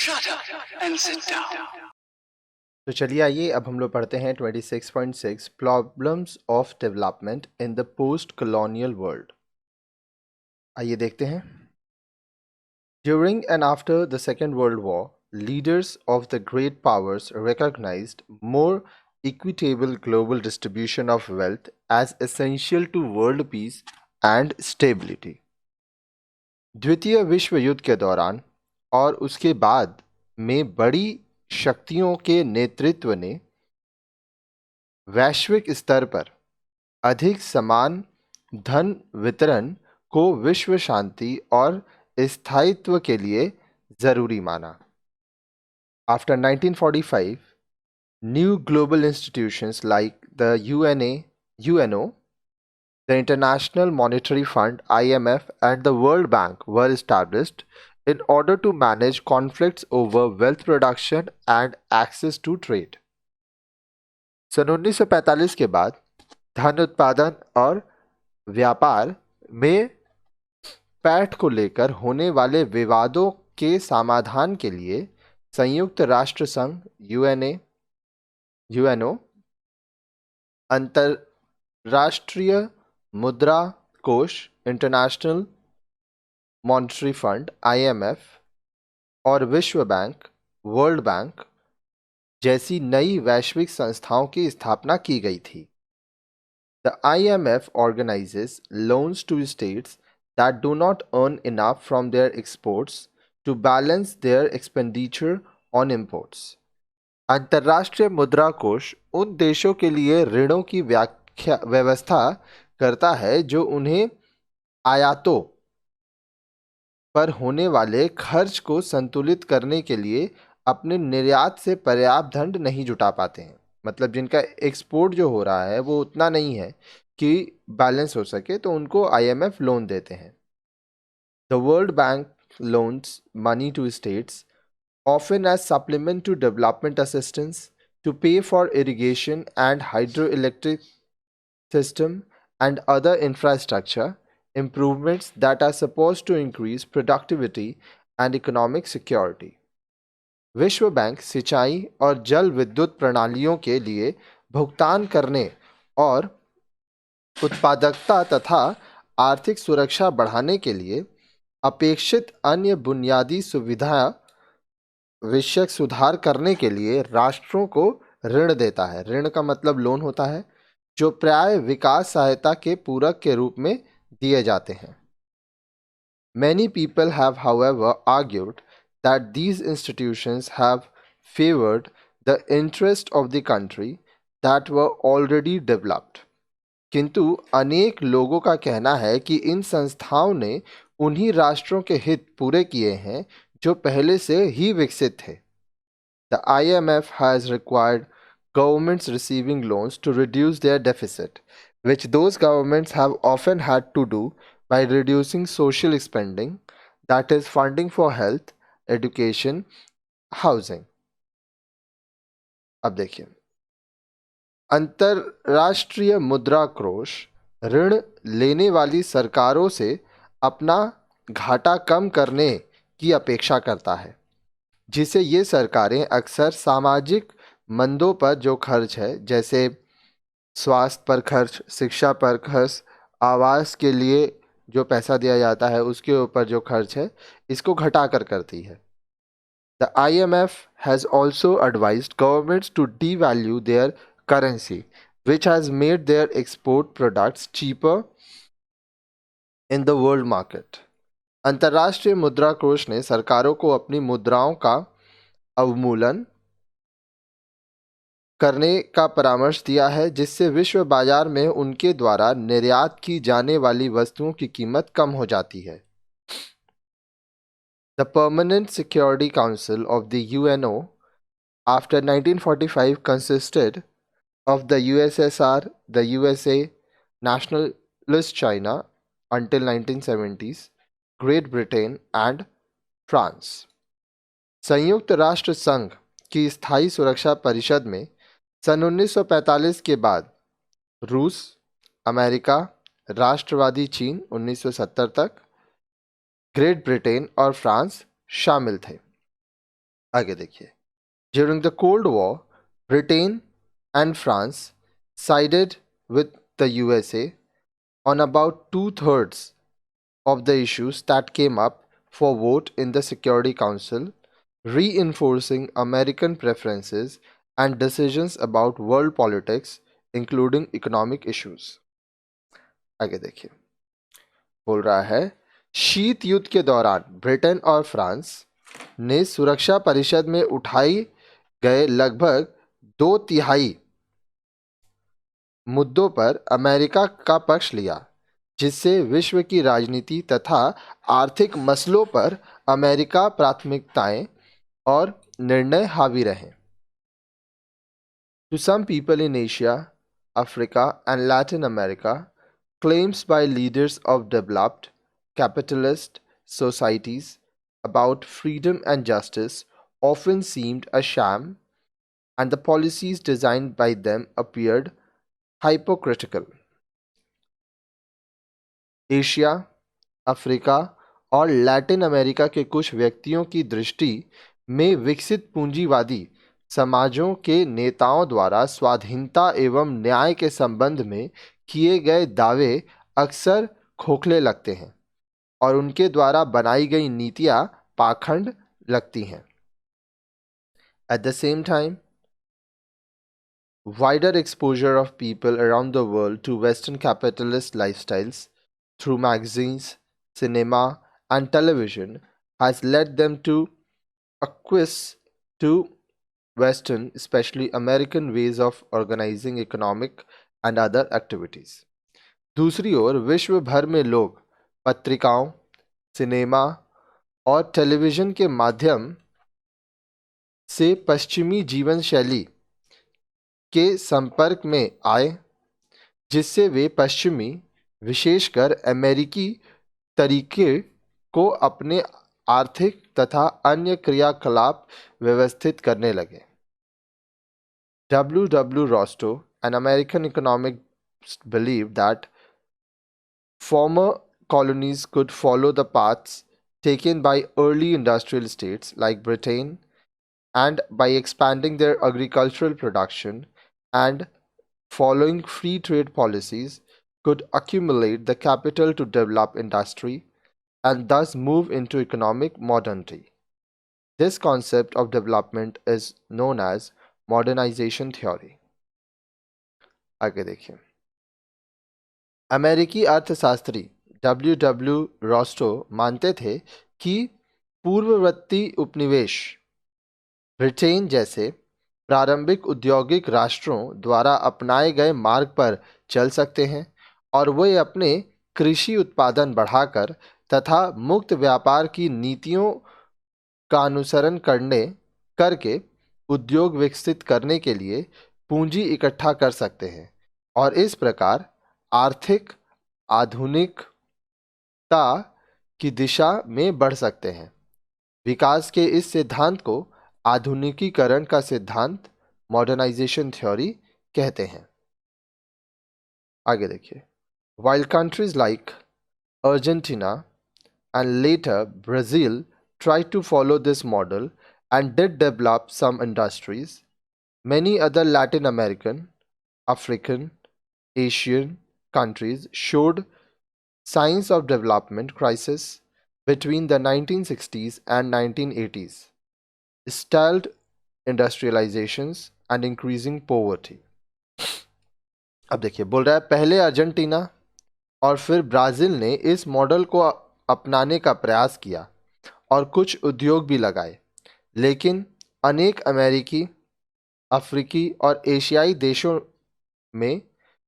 Shut up and sit down. तो चलिए आइए अब हम लोग पढ़ते हैं 26.6 problems of development in the post colonial world. आइए देखते हैं। During and after the Second World War, leaders of the great powers recognized more equitable global distribution of wealth as essential to world peace and stability. द्वितीय विश्व युद्ध के दौरान और उसके बाद में बड़ी शक्तियों के नेतृत्व ने वैश्विक स्तर पर अधिक समान धन वितरण को विश्व शांति और स्थायित्व के लिए जरूरी माना। After 1945, new global institutions like the UNO, the International Monetary Fund (IMF) and the World Bank were established in order to manage conflicts over wealth production and access to trade. सन 1945 के बाद धन उत्पादन और व्यापार में पैठ को लेकर होने वाले विवादों के समाधान के लिए संयुक्त राष्ट्र संघ यूएनओ, अंतर्राष्ट्रीय मुद्रा कोष इंटरनेशनल मॉनेटरी फंड (IMF) और विश्व बैंक (वर्ल्ड बैंक) जैसी नई वैश्विक संस्थाओं की स्थापना की गई थी। The IMF organizes loans to states that do not earn enough from their exports to balance their expenditure on imports. अंतर्राष्ट्रीय मुद्रा कोष उन देशों के लिए ऋणों की व्यवस्था करता है जो उन्हें आयातों पर होने वाले खर्च को संतुलित करने के लिए अपने निर्यात से पर्याप्त धन नहीं जुटा पाते हैं। मतलब जिनका एक्सपोर्ट जो हो रहा है वो उतना नहीं है कि बैलेंस हो सके, तो उनको IMF लोन देते हैं। The world bank loans money to states often as supplement to development assistance to pay for irrigation and hydroelectric system and other infrastructure improvements that are supposed to increase productivity and economic security. विश्व bank सिंचाई और जल विद्युत प्रणालियों के लिए भुगतान करने और उत्पादकता तथा आर्थिक सुरक्षा बढ़ाने के लिए अपेक्षित अन्य बुनियादी सुविधा विषयक सुधार करने के लिए राष्ट्रों को ऋण देता है। ऋण का मतलब लोन होता है, जो प्राय विकास सहायता के पूरक के रूप में दिए जाते हैं। Many people have, however, argued that these institutions have favored the interest of the country that were already developed. किंतु अनेक लोगों का कहना है कि इन संस्थाओं ने उन्हीं राष्ट्रों के हित पूरे किए हैं जो पहले से ही विकसित थे। The IMF has required governments receiving loans to reduce their deficit, which those governments have often had to do by reducing social spending, that is, funding for health, education, housing. अब देखिए, अंतर्राष्ट्रीय मुद्रा कोष ऋण लेने वाली सरकारों से अपना घाटा कम करने की अपेक्षा करता है, जिसे ये सरकारें अक्सर सामाजिक मंदों पर जो खर्च है, जैसे स्वास्थ्य पर खर्च, शिक्षा पर खर्च, आवास के लिए जो पैसा दिया जाता है उसके ऊपर जो खर्च है, इसको घटाकर करती है। The IMF has also advised governments to devalue their currency, which has made their export products cheaper in the world market. अंतर्राष्ट्रीय मुद्रा कोष ने सरकारों को अपनी मुद्राओं का अवमूल्यन करने का परामर्श दिया है, जिससे विश्व बाजार में उनके द्वारा निर्यात की जाने वाली वस्तुओं की कीमत कम हो जाती है। The Permanent Security Council of the UNO after 1945 consisted of the USSR, the USA, Nationalist China until 1970s, Great Britain and France. संयुक्त राष्ट्र संघ की स्थायी सुरक्षा परिषद में सन 1945 के बाद रूस, अमेरिका, राष्ट्रवादी चीन 1970 तक, ग्रेट ब्रिटेन और फ्रांस शामिल थे। आगे देखिए, during the cold war Britain and France sided with the USA on about two-thirds of the issues that came up for vote in the Security Council, reinforcing American preferences and decisions about world politics, including economic issues. आगे देखिए, बोल रहा है शीत युद्ध के दौरान Britain और फ्रांस ने सुरक्षा परिषद में उठाई गए लगभग 2/3 मुद्दों पर अमेरिका का पक्ष लिया, जिससे विश्व की राजनीति तथा आर्थिक मसलों पर अमेरिका प्राथमिकताएं और निर्णय हावी रहे. To some people in Asia, Africa and Latin America, claims by leaders of developed capitalist societies about freedom and justice often seemed a sham, and the policies designed by them appeared hypocritical. Asia, Africa और Latin America के कुछ व्यक्तियों की दृष्टि में विकसित पूंजीवादी समाजों के नेताओं द्वारा स्वाधीनता एवं न्याय के संबंध में किए गए दावे अक्सर खोखले लगते हैं और उनके द्वारा बनाई गई नीतियां पाखंड लगती हैं. At the same time, wider exposure of people around the world to Western capitalist lifestyles through magazines, cinema, and television has led them to acquiesce to Western, especially American, ways of organizing economic and other activities. दूसरी ओर विश्व भर में लोग पत्रिकाओं, cinema और television के माध्यम से पश्चिमी जीवन शैली के संपर्क में आए, जिससे वे पश्चिमी, विशेषकर अमेरिकी तरीके को अपने आर्थिक तथा अन्य क्रियाकलाप व्यवस्थित करने लगे. W. Rostow, an American economist, believed that former colonies could follow the paths taken by early industrial states like Britain, and by expanding their agricultural production and following free trade policies, could accumulate the capital to develop industry and thus move into economic modernity. This concept of development is known as modernization theory. आगे देखिए, अमेरिकी अर्थशास्त्री W. Rostow मानते थे कि पूर्ववर्ती उपनिवेश Britain जैसे प्रारंभिक औद्योगिक राष्ट्रों द्वारा अपनाए गए मार्ग पर चल सकते हैं और वे अपने कृषि उत्पादन बढ़ाकर तथा मुक्त व्यापार की नीतियों का अनुसरण करके उद्योग विकसित करने के लिए पूंजी इकट्ठा कर सकते हैं और इस प्रकार आर्थिक आधुनिकता की दिशा में बढ़ सकते हैं. विकास के इस सिद्धांत को आधुनिकीकरण का सिद्धांत, मॉडर्नाइजेशन थ्योरी कहते हैं. आगे देखिए, while countries like Argentina and later Brazil tried to follow this model and did develop some industries, many other Latin American, African, Asian countries showed signs of development crisis between the 1960s and 1980s, stalled industrializations and increasing poverty. अब देखिए, बोल रहा है पहले Argentina और फिर Brazil ने इस मॉडल को अपनाने का प्रयास किया और कुछ उद्योग भी लगाए, लेकिन अनेक अमेरिकी, अफ्रीकी और एशियाई देशों में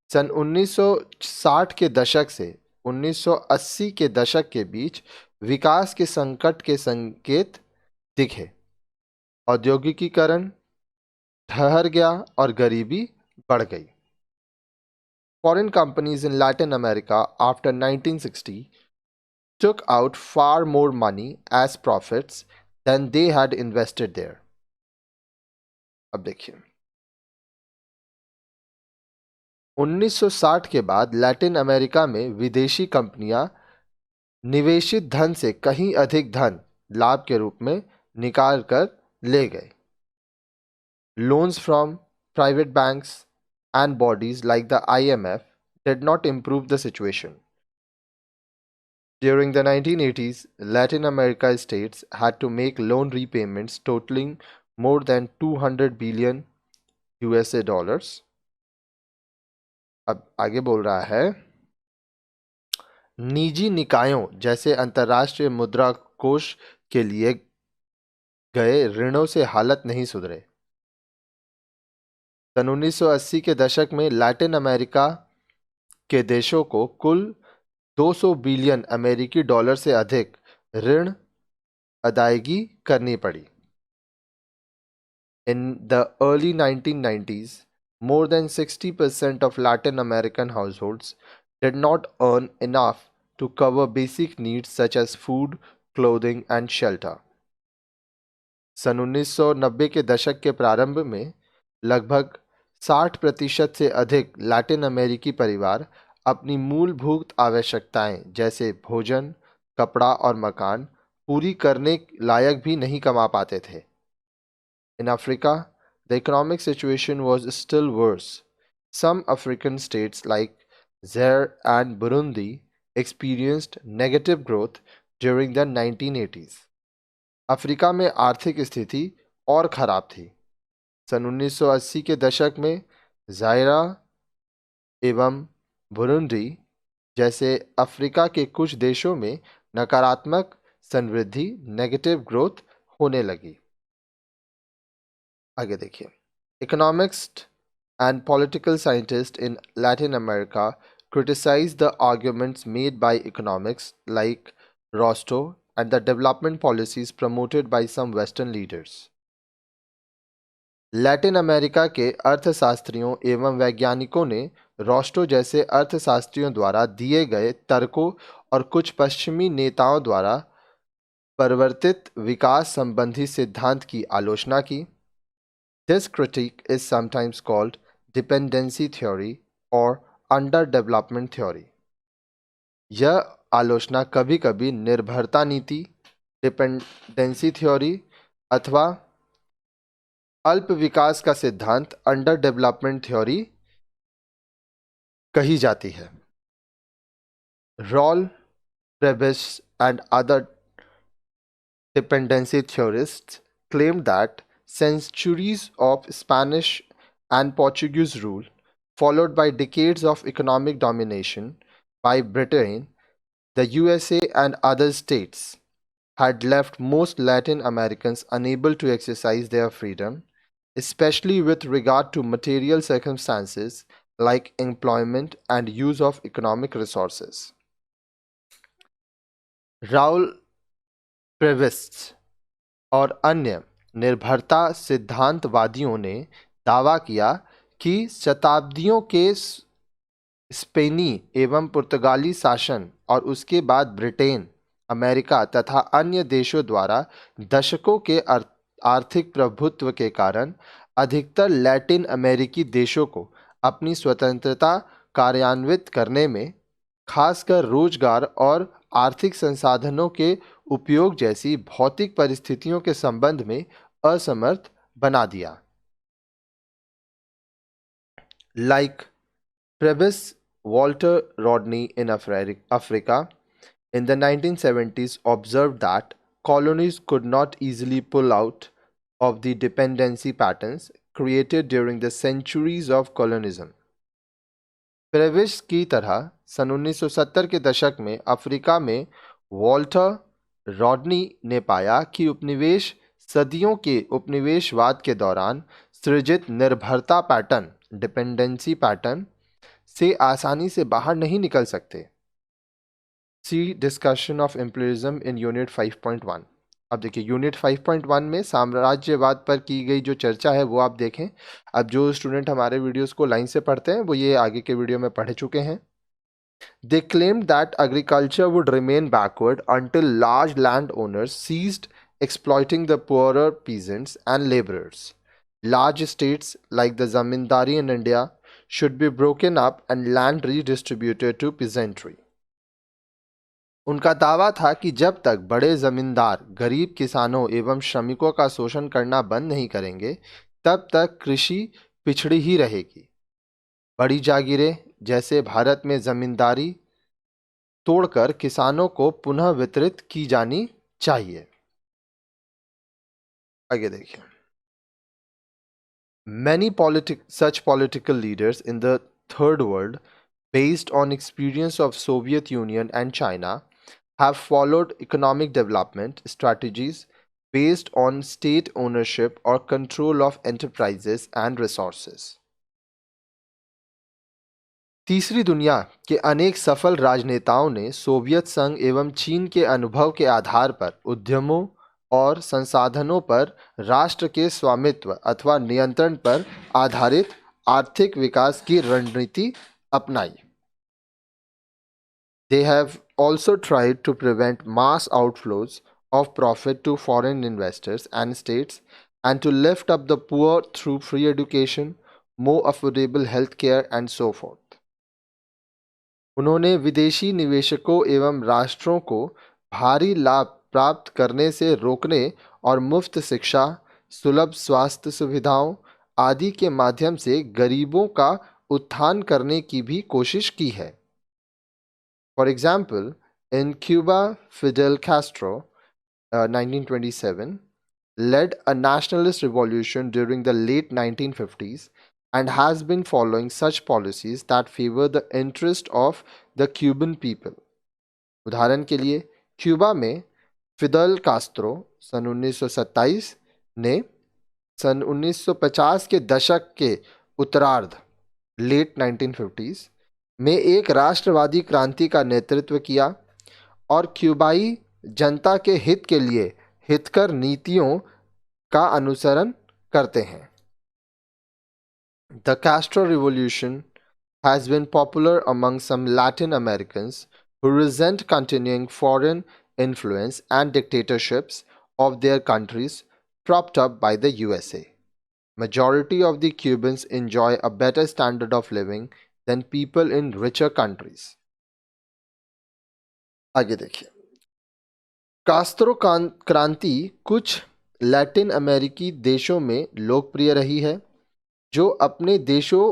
सन 1960 के दशक से 1980 के दशक के बीच विकास के संकट के संकेत दिखे. औद्योगिकीकरण ठहर गया और गरीबी बढ़ गई. Foreign companies in Latin America after 1960 took out far more money as profits than they had invested there. अब देखिए, 1960 के बाद लैटिन अमेरिका में विदेशी कंपनियां निवेशित धन से कहीं अधिक धन लाभ के रूप में निकाल कर ले गए. Loans from private banks and bodies like the IMF did not improve the situation. During the 1980s, Latin America states had to make loan repayments totaling more than 200 billion USA dollars. अब आगे बोल रहा है, निजी निकायों जैसे अंतर्राष्ट्रीय मुद्रा कोष के लिए गए ऋणों से हालत नहीं सुधरे. सन 1980 के दशक में लैटिन अमेरिका के देशों को कुल 200 बिलियन अमेरिकी डॉलर से अधिक ऋण अदायगी करनी पड़ी. In the early 1990s, more than 60% of Latin American households did not earn enough to cover basic needs such as food, clothing and shelter. सन 1990 के दशक के प्रारंभ में लगभग 60% से अधिक लैटिन अमेरिकी परिवार अपनी मूलभूत आवश्यकताएं जैसे भोजन, कपड़ा और मकान पूरी करने लायक भी नहीं कमा पाते थे. In Africa, the economic situation was still worse. Some African states like Zaire and Burundi experienced negative growth during the 1980s. Africa में आर्थिक स्थिति और खराब थी. सन 1980 के दशक में जायरा एवं बुरुंडी जैसे अफ्रीका के कुछ देशों में नकारात्मक संवृद्धि नेगेटिव ग्रोथ होने लगी. आगे देखिए, economist and political scientists in Latin America criticized the arguments made by economics like Rostow and the development policies promoted by some Western leaders. Latin America के अर्थशास्त्रियों एवं वैज्ञानिकों ने रोस्टो जैसे अर्थशास्त्रियों द्वारा दिए गए तर्कों और कुछ पश्चिमी नेताओं द्वारा परिवर्तित विकास संबंधी सिद्धांत की आलोचना की. This critique is sometimes called dependency theory or underdevelopment theory. यह आलोचना कभी कभी निर्भरता नीति, डिपेंडेंसी थ्योरी अथवा अल्प विकास का सिद्धांत अंडर डेवलपमेंट थ्योरी कही जाती है. Raul Prebisch and other dependency theorists claimed that centuries of Spanish and Portuguese rule, followed by decades of economic domination by Britain, the USA, and other states, had left most Latin Americans unable to exercise their freedom, especially with regard to material circumstances like employment and use of economic resources. Raul Prebisch और अन्य निर्भरता सिद्धांतवादियों ने दावा किया कि शताब्दियों के स्पेनी एवं पुर्तगाली शासन और उसके बाद ब्रिटेन, अमेरिका तथा अन्य देशों द्वारा दशकों के आर्थिक प्रभुत्व के कारण अधिकतर लैटिन अमेरिकी देशों को अपनी स्वतंत्रता कार्यान्वित करने में, खासकर रोजगार और आर्थिक संसाधनों के उपयोग जैसी भौतिक परिस्थितियों के संबंध में असमर्थ बना दिया. Like Prebys, Walter Rodney in Africa in the 1970s observed that colonies could not easily pull out of the dependency patterns created during the centuries of colonialism. प्रेविस की तरह सन 1970 के दशक में अफ्रीका में वॉल्टर रॉडनी ने पाया कि उपनिवेश सदियों के उपनिवेशवाद के दौरान सृजित निर्भरता पैटर्न डिपेंडेंसी पैटर्न से आसानी से बाहर नहीं निकल सकते. See discussion of imperialism in unit 5.1. अब देखिए, यूनिट 5.1 में साम्राज्यवाद पर की गई जो चर्चा है वो आप देखें. अब जो स्टूडेंट हमारे वीडियोस को लाइन से पढ़ते हैं वो ये आगे के वीडियो में पढ़ चुके हैं. They claimed that agriculture would remain backward until large landowners ceased exploiting the poorer peasants and laborers. Large estates like the zamindari in India should be broken up and land redistributed to peasantry. उनका दावा था कि जब तक बड़े जमींदार गरीब किसानों एवं श्रमिकों का शोषण करना बंद नहीं करेंगे, तब तक कृषि पिछड़ी ही रहेगी। बड़ी जागीरें जैसे भारत में जमींदारी तोड़कर किसानों को पुनः वितरित की जानी चाहिए। आगे देखिए। Many such political leaders in the third world, based on experience of Soviet Union and China, have followed economic development strategies based on state ownership or control of enterprises and resources. तीसरी दुनिया के अनेक सफल राजनेताओं ने Soviet संघ एवं चीन के अनुभव के आधार पर उद्यमों और संसाधनों पर राष्ट्र के स्वामित्व अथवा नियंत्रण पर आधारित आर्थिक विकास की रणनीति अपनाई। They have also tried to prevent mass outflows of profit to foreign investors and states and to lift up the poor through free education, more affordable healthcare and so forth. उन्होंने विदेशी निवेशकों एवं राष्ट्रों को भारी लाभ प्राप्त करने से रोकने और मुफ्त शिक्षा, सुलभ स्वास्थ्य सुविधाओं आदि के माध्यम से गरीबों का उत्थान करने की भी कोशिश की है। For example, in Cuba, Fidel Castro, 1927, led a nationalist revolution during the late 1950s and has been following such policies that favor the interest of the Cuban people. उदाहरण के लिए क्यूबा में फिदल कास्त्रो सन 1927 ने सन 1950 के दशक के उत्तरार्ध लेट 1950s में एक राष्ट्रवादी क्रांति का नेतृत्व किया और क्यूबाई जनता के हित के लिए हितकर नीतियों का अनुसरण करते हैं। The Castro Revolution has been popular among some Latin Americans who resent continuing foreign influence and dictatorships of their countries propped up by the USA. Majority of the Cubans enjoy a better standard of living than people in richer countries. आगे देखिए। Castro क्रांति कुछ Latin अमेरिकी देशों में लोकप्रिय रही है जो अपने देशों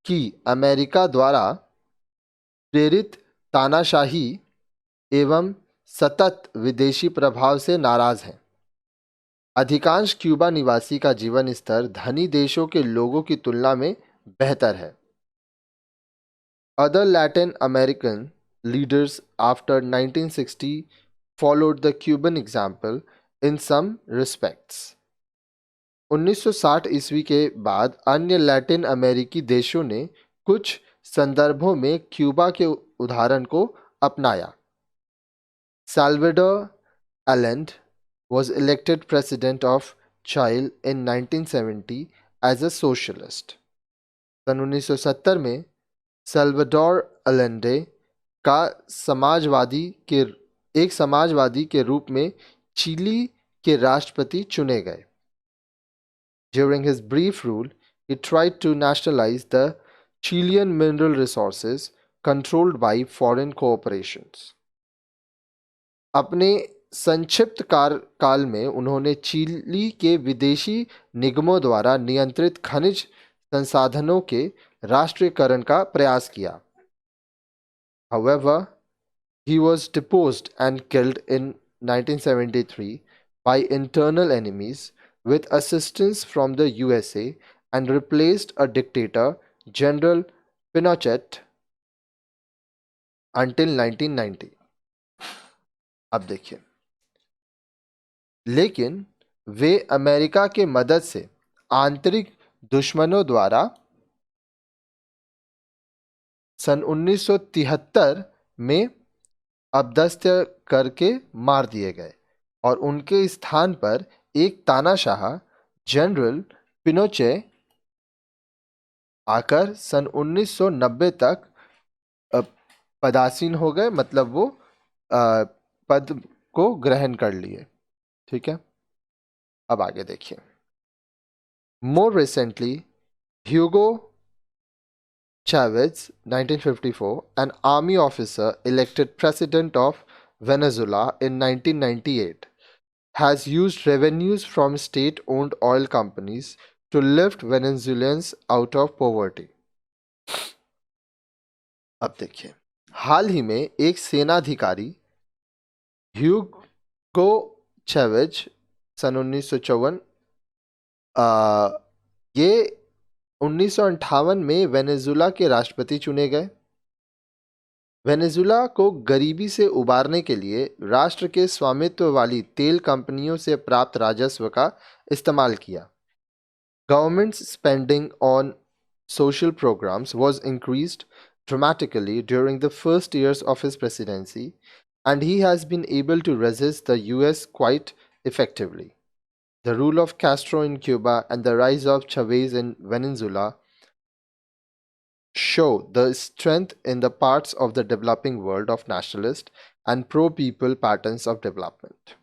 की अमेरिका द्वारा प्रेरित तानाशाही एवं सतत विदेशी प्रभाव से नाराज हैं। अधिकांश क्यूबा निवासी का जीवन स्तर धनी देशों के लोगों की तुलना में बेहतर है। Other Latin American leaders after 1960 followed the Cuban example in some respects. 1960 ईस्वी के बाद अन्य लैटिन अमेरिकी देशों ने कुछ संदर्भों में क्यूबा के उदाहरण को अपनाया। Salvador Allende was elected president of Chile in 1970 as a socialist. सन 1970 में सल्वाडोर अलेंडे का एक समाजवादी के रूप में चिली के राष्ट्रपति चुने गए। During his brief rule, he tried to nationalize the Chilean mineral resources controlled by foreign corporations. अपने संक्षिप्त काल में उन्होंने चिली के विदेशी निगमों द्वारा नियंत्रित खनिज संसाधनों के राष्ट्रीयकरण का प्रयास किया। However, he was deposed and killed in 1973 by internal enemies with assistance from the USA and replaced a dictator, General Pinochet, until 1990. अब देखिए, लेकिन वे अमेरिका के मदद से आंतरिक दुश्मनों द्वारा सन 1973 में अपदस्थ करके मार दिए गए और उनके स्थान पर एक तानाशाह जनरल पिनोचे आकर सन 1990 तक पदासीन हो गए, मतलब वो पद को ग्रहण कर लिए। ठीक है, अब आगे देखिए। More recently Hugo Chavez, 1954, an army officer elected president of Venezuela in 1998 has used revenues from state-owned oil companies to lift Venezuelans out of poverty. अब देखिए, हाल ही में एक सेनाधिकारी ह्यूगो चेवेज सन 1954 ये 1958 में वेनेजुला के राष्ट्रपति चुने गए। वेनेजुला को गरीबी से उबारने के लिए राष्ट्र के स्वामित्व वाली तेल कंपनियों से प्राप्त राजस्व का इस्तेमाल किया। Government's spending on social programs was increased dramatically during the first years of his presidency, and he has been able to resist the US quite effectively. The rule of Castro in Cuba and the rise of Chavez in Venezuela show the strength in the parts of the developing world of nationalist and pro-people patterns of development.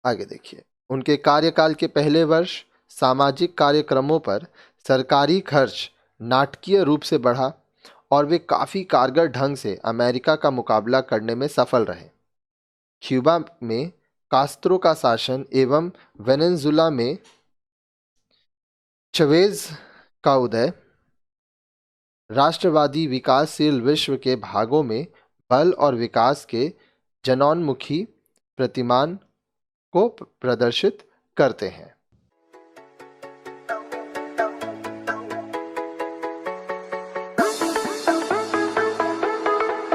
आगे देखिए, उनके कार्यकाल के पहले वर्ष सामाजिक कार्यक्रमों पर सरकारी खर्च नाटकीय रूप से बढ़ा और वे काफ़ी कारगर ढंग से अमेरिका का मुकाबला करने में सफल रहे। क्यूबा में कास्त्रो का शासन एवं वेनेजुला में चवेज का उदय राष्ट्रवादी विकासशील विश्व के भागों में बल और विकास के जनोन्मुखी प्रतिमान को प्रदर्शित करते हैं।